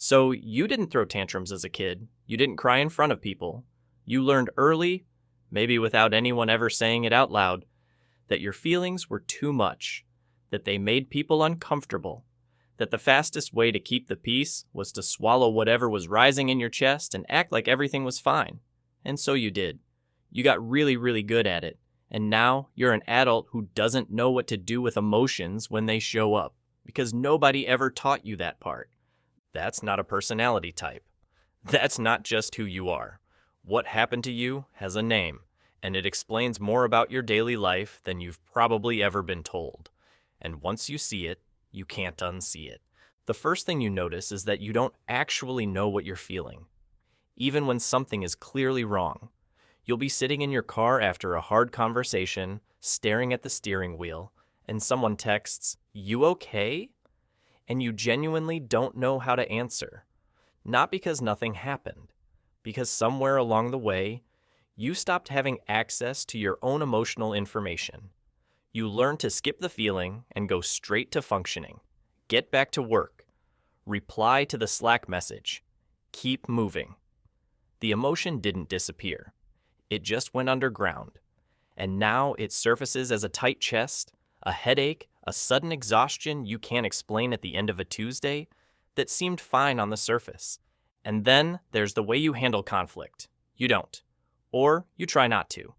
So you didn't throw tantrums as a kid. You didn't cry in front of people. You learned early, maybe without anyone ever saying it out loud, that your feelings were too much, that they made people uncomfortable, that the fastest way to keep the peace was to swallow whatever was rising in your chest and act like everything was fine. And so you did. You got really, really good at it. And now you're an adult who doesn't know what to do with emotions when they show up, because nobody ever taught you that part. That's not a personality type. That's not just who you are. What happened to you has a name, and it explains more about your daily life than you've probably ever been told. And once you see it, you can't unsee it. The first thing you notice is that you don't actually know what you're feeling, even when something is clearly wrong. You'll be sitting in your car after a hard conversation, staring at the steering wheel, and someone texts, "You okay?" And you genuinely don't know how to answer. Not because nothing happened, because somewhere along the way, you stopped having access to your own emotional information. You learned to skip the feeling and go straight to functioning. Get back to work. Reply to the Slack message. Keep moving. The emotion didn't disappear. It just went underground. And now it surfaces as a tight chest, a headache, a sudden exhaustion you can't explain at the end of a Tuesday that seemed fine on the surface. And then there's the way you handle conflict. You don't. Or you try not to.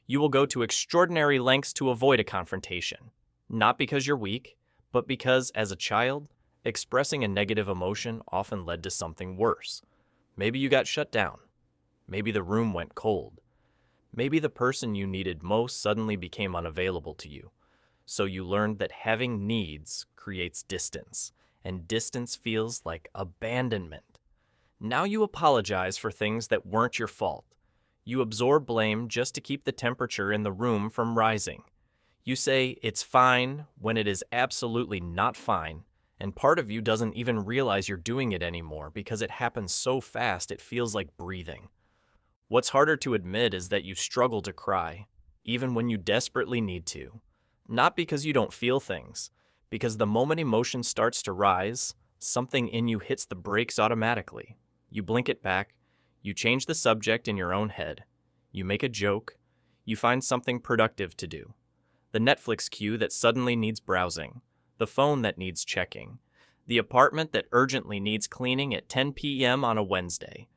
You will go to extraordinary lengths to avoid a confrontation. Not because you're weak, but because, as a child, expressing a negative emotion often led to something worse. Maybe you got shut down. Maybe the room went cold. Maybe the person you needed most suddenly became unavailable to you. So you learned that having needs creates distance, and distance feels like abandonment. Now you apologize for things that weren't your fault. You absorb blame just to keep the temperature in the room from rising. You say it's fine when it is absolutely not fine, and part of you doesn't even realize you're doing it anymore because it happens so fast it feels like breathing. What's harder to admit is that you struggle to cry, even when you desperately need to. Not because you don't feel things, because the moment emotion starts to rise, something in you hits the brakes automatically. You blink it back, you change the subject in your own head, you make a joke, you find something productive to do. The Netflix queue that suddenly needs browsing, the phone that needs checking, the apartment that urgently needs cleaning at 10 p.m. on a Wednesday.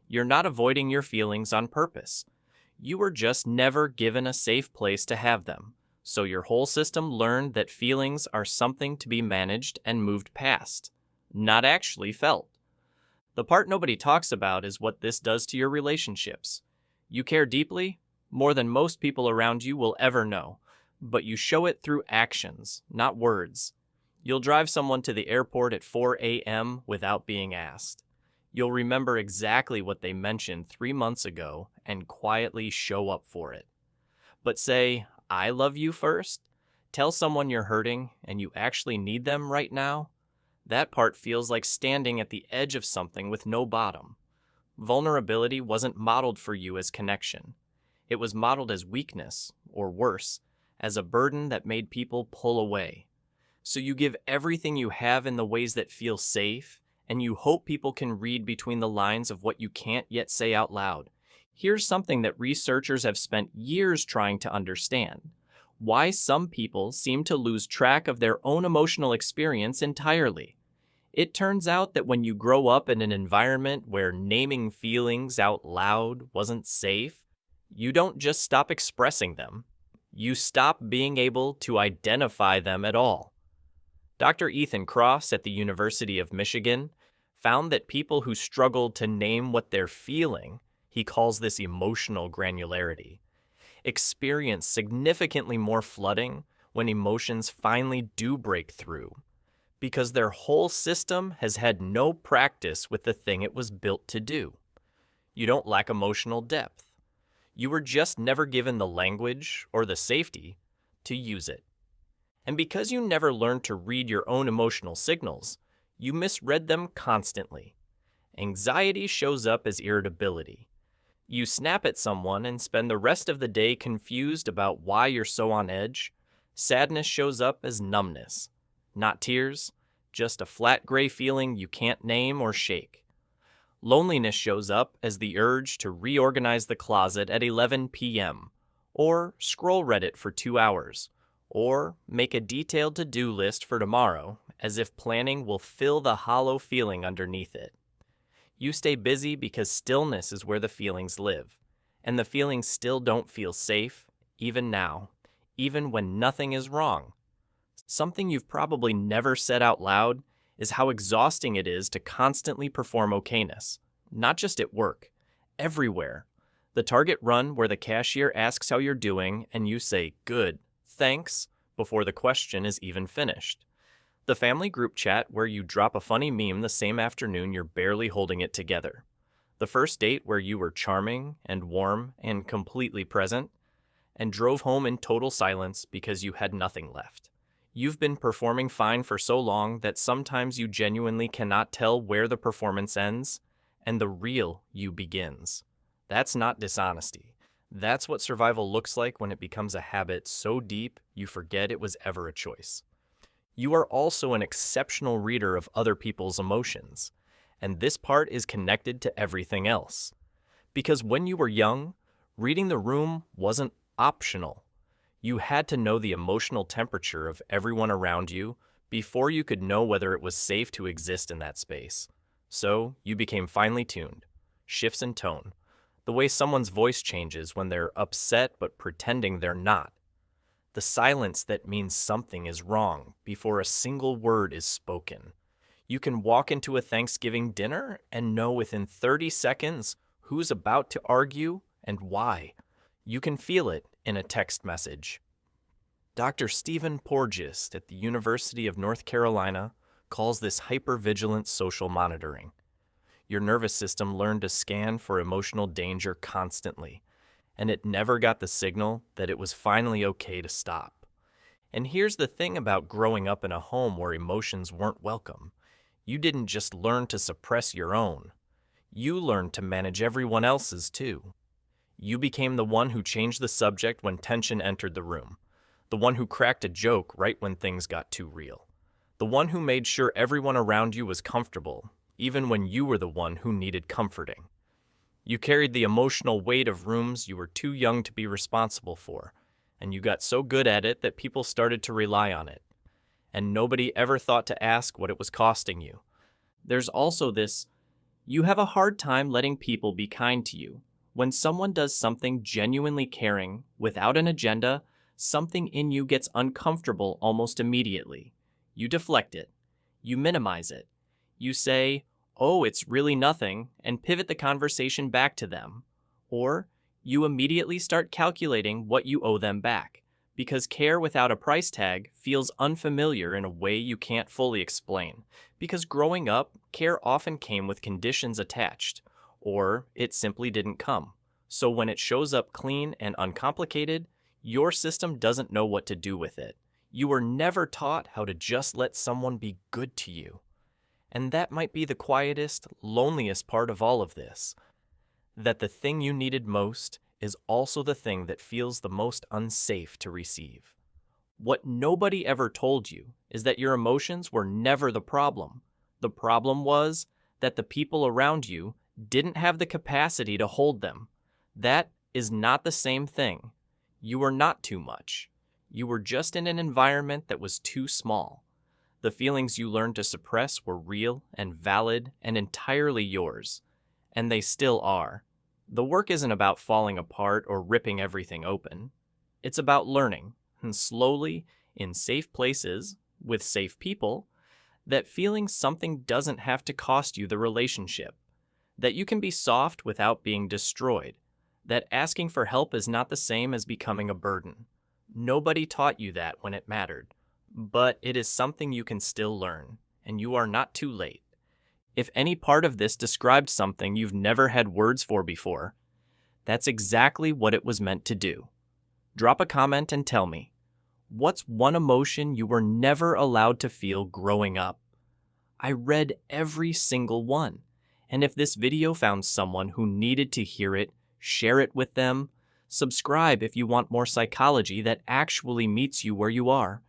You're not avoiding your feelings on purpose. You were just never given a safe place to have them. So your whole system learned that feelings are something to be managed and moved past, not actually felt. The part nobody talks about is what this does to your relationships. You care deeply, more than most people around you will ever know, but you show it through actions, not words. You'll drive someone to the airport at 4 a.m. without being asked. You'll remember exactly what they mentioned 3 months ago and quietly show up for it. But say, "I love you" first. Tell someone you're hurting and you actually need them right now. That part feels like standing at the edge of something with no bottom. Vulnerability wasn't modeled for you as connection. It was modeled as weakness, or worse, as a burden that made people pull away. So you give everything you have in the ways that feel safe, and you hope people can read between the lines of what you can't yet say out loud. Here's something that researchers have spent years trying to understand: why some people seem to lose track of their own emotional experience entirely. It turns out that when you grow up in an environment where naming feelings out loud wasn't safe, you don't just stop expressing them. You stop being able to identify them at all. Dr. Ethan Kross at the University of Michigan found that people who struggled to name what they're feeling, he calls this emotional granularity, experience significantly more flooding when emotions finally do break through, because their whole system has had no practice with the thing it was built to do. You don't lack emotional depth. You were just never given the language or the safety to use it. And because you never learned to read your own emotional signals, you misread them constantly. Anxiety shows up as irritability. You snap at someone and spend the rest of the day confused about why you're so on edge. Sadness shows up as numbness. Not tears, just a flat gray feeling you can't name or shake. Loneliness shows up as the urge to reorganize the closet at 11 p.m., or scroll Reddit for 2 hours, or make a detailed to-do list for tomorrow as if planning will fill the hollow feeling underneath it. You stay busy because stillness is where the feelings live, and the feelings still don't feel safe, even now, even when nothing is wrong. Something you've probably never said out loud is how exhausting it is to constantly perform okayness, not just at work, everywhere. The Target run where the cashier asks how you're doing and you say, "Good, thanks," before the question is even finished. The family group chat where you drop a funny meme the same afternoon you're barely holding it together. The first date where you were charming and warm and completely present, and drove home in total silence because you had nothing left. You've been performing fine for so long that sometimes you genuinely cannot tell where the performance ends and the real you begins. That's not dishonesty. That's what survival looks like when it becomes a habit so deep you forget it was ever a choice. You are also an exceptional reader of other people's emotions, and this part is connected to everything else. Because when you were young, reading the room wasn't optional. You had to know the emotional temperature of everyone around you before you could know whether it was safe to exist in that space. So you became finely tuned. Shifts in tone. The way someone's voice changes when they're upset but pretending they're not. The silence that means something is wrong before a single word is spoken. You can walk into a Thanksgiving dinner and know within 30 seconds who's about to argue and why. You can feel it in a text message. Dr. Stephen Porges at the University of North Carolina calls this hyper-vigilant social monitoring. Your nervous system learned to scan for emotional danger constantly, and it never got the signal that it was finally okay to stop. And here's the thing about growing up in a home where emotions weren't welcome. You didn't just learn to suppress your own. You learned to manage everyone else's too. You became the one who changed the subject when tension entered the room, the one who cracked a joke right when things got too real, the one who made sure everyone around you was comfortable, even when you were the one who needed comforting. You carried the emotional weight of rooms you were too young to be responsible for, and you got so good at it that people started to rely on it. And nobody ever thought to ask what it was costing you. There's also this, you have a hard time letting people be kind to you. When someone does something genuinely caring, without an agenda, something in you gets uncomfortable almost immediately. You deflect it. You minimize it. You say, "Oh, it's really nothing," and pivot the conversation back to them. Or you immediately start calculating what you owe them back, because care without a price tag feels unfamiliar in a way you can't fully explain. Because growing up, care often came with conditions attached, or it simply didn't come. So when it shows up clean and uncomplicated, your system doesn't know what to do with it. You were never taught how to just let someone be good to you. And that might be the quietest, loneliest part of all of this. That the thing you needed most is also the thing that feels the most unsafe to receive. What nobody ever told you is that your emotions were never the problem. The problem was that the people around you didn't have the capacity to hold them. That is not the same thing. You were not too much. You were just in an environment that was too small. The feelings you learned to suppress were real and valid and entirely yours. And they still are. The work isn't about falling apart or ripping everything open. It's about learning, and slowly, in safe places, with safe people, that feeling something doesn't have to cost you the relationship. That you can be soft without being destroyed. That asking for help is not the same as becoming a burden. Nobody taught you that when it mattered. But it is something you can still learn, and you are not too late. If any part of this described something you've never had words for before, that's exactly what it was meant to do. Drop a comment and tell me, what's one emotion you were never allowed to feel growing up? I read every single one, and if this video found someone who needed to hear it, share it with them. Subscribe if you want more psychology that actually meets you where you are.